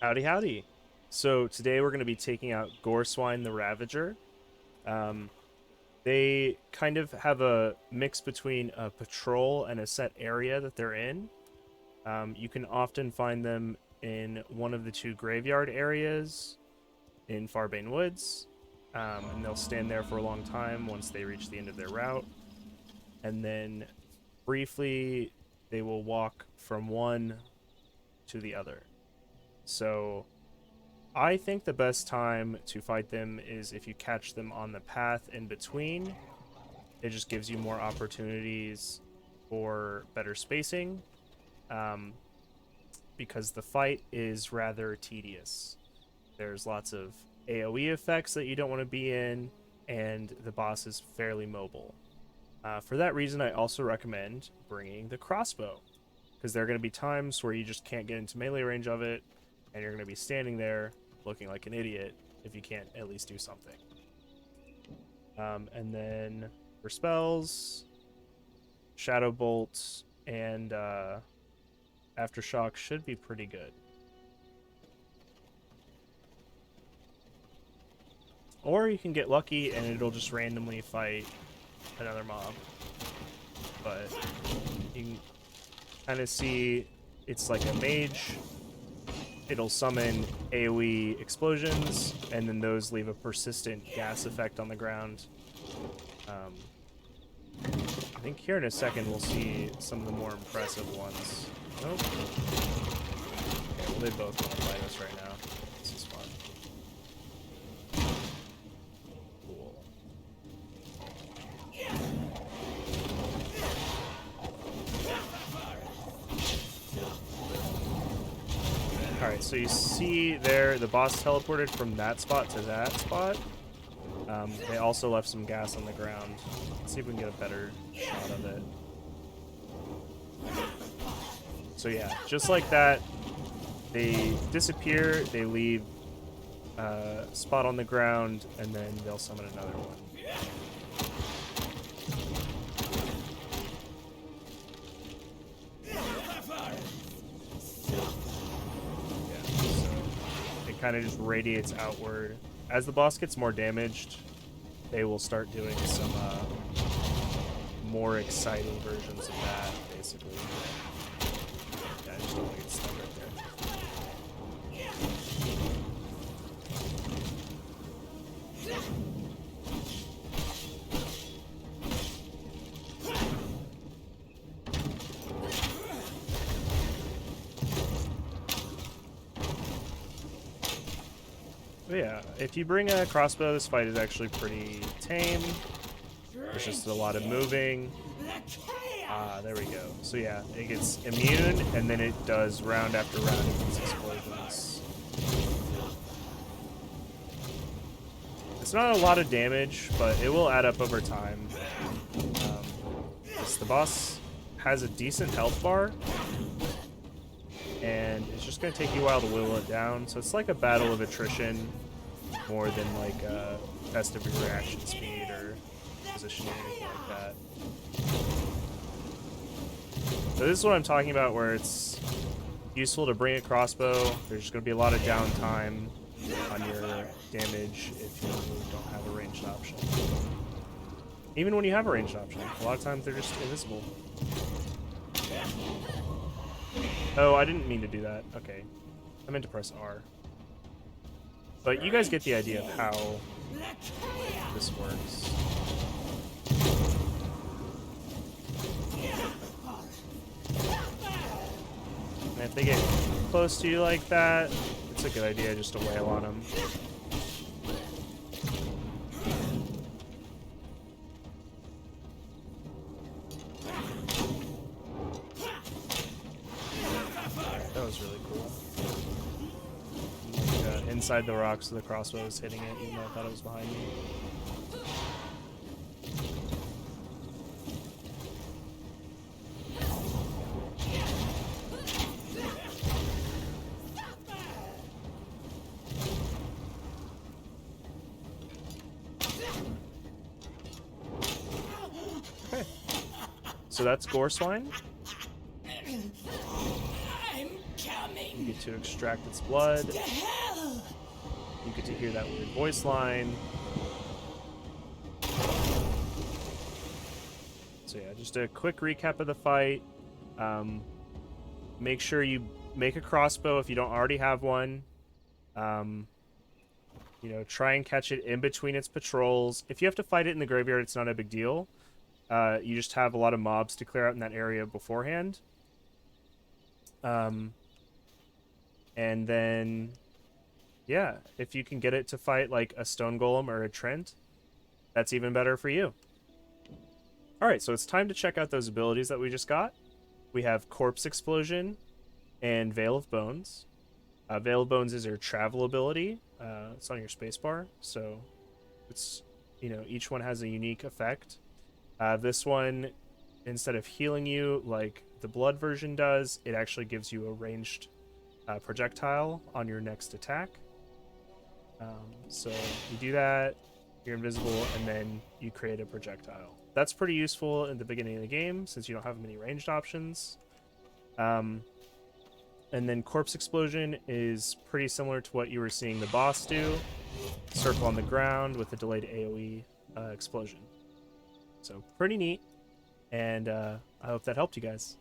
Howdy, howdy. So today we're going to be taking out Goreswine the Ravager. Um, they kind of have a mix between a patrol and a set area that they're in. You can often find them in one of the two graveyard areas in Farbane Woods, and they'll stand there for a long time once they reach the end of their route. And then briefly, they will walk from one to the other. So I think the best time to fight them is if you catch them on the path in between. It just gives you more opportunities for better spacing, um, because the fight is rather tedious. There's lots of AoE effects that you don't want to be in, and the boss is fairly mobile. For that reason, I also recommend bringing the crossbow, because there are going to be times where you just can't get into melee range of it, and you're going to be standing there looking like an idiot if you can't at least do something. And then for spells, Shadow Bolt and Aftershock should be pretty good. Or you can get lucky and it'll just randomly fight another mob. But you can kind of see it's like a mage. It'll summon AoE explosions, and then those leave a persistent gas effect on the ground. I think here in a second we'll see some of the more impressive ones. Nope. Okay, well they both want to fight us right now. This is fun. Cool. Alright, so you see there, the boss teleported from that spot to that spot. They also left some gas on the ground. Let's see if we can get a better shot of it. So yeah, just like that, they disappear, they leave a spot on the ground, and then they'll summon another one. Kind of just radiates outward. As the boss gets more damaged, they will start doing some more exciting versions of that, basically. Yeah, I just don't want to get stuck right there. But yeah, if you bring a crossbow, this fight is actually pretty tame. There's just a lot of moving. There we go. So yeah, it gets immune, and then it does round after round of these explosions. It's not a lot of damage, but it will add up over time. The boss has a decent health bar, and it's just going to take you a while to whittle it down. So it's like a battle of attrition more than like a test of your reaction speed or positioning or anything like that. So this is what I'm talking about, where it's useful to bring a crossbow. There's just going to be a lot of downtime on your damage if you don't have a ranged option. Even when you have a ranged option, a lot of times they're just invisible. Oh, I didn't mean to do that. Okay. I meant to press R. But you guys get the idea of how this works. And if they get close to you like that, it's a good idea just to wail on them. That was really cool. Like, inside the rocks, the crossbow was hitting it, even though I thought it was behind me. Okay. So that's Goreswine. You get to extract its blood. You get to hear that weird voice line. So yeah, just a quick recap of the fight. Make sure you make a crossbow if you don't already have one. You know, try and catch it in between its patrols. If you have to fight it in the graveyard, it's not a big deal. You just have a lot of mobs to clear out in that area beforehand. And then, yeah, if you can get it to fight like a stone golem or a Trent, that's even better for you. All right, so it's time to check out those abilities that we just got. We have Corpse Explosion and Veil of Bones. Veil of Bones is your travel ability. It's on your spacebar, so it's, you know, each one has a unique effect. This one, instead of healing you like the blood version does, it actually gives you a ranged projectile on your next attack. So you do that, you're invisible, and then you create a projectile. That's pretty useful in the beginning of the game since you don't have many ranged options. And then Corpse Explosion is pretty similar to what you were seeing the boss do. Circle on the ground with a delayed AoE explosion. So pretty neat, and I hope that helped you guys.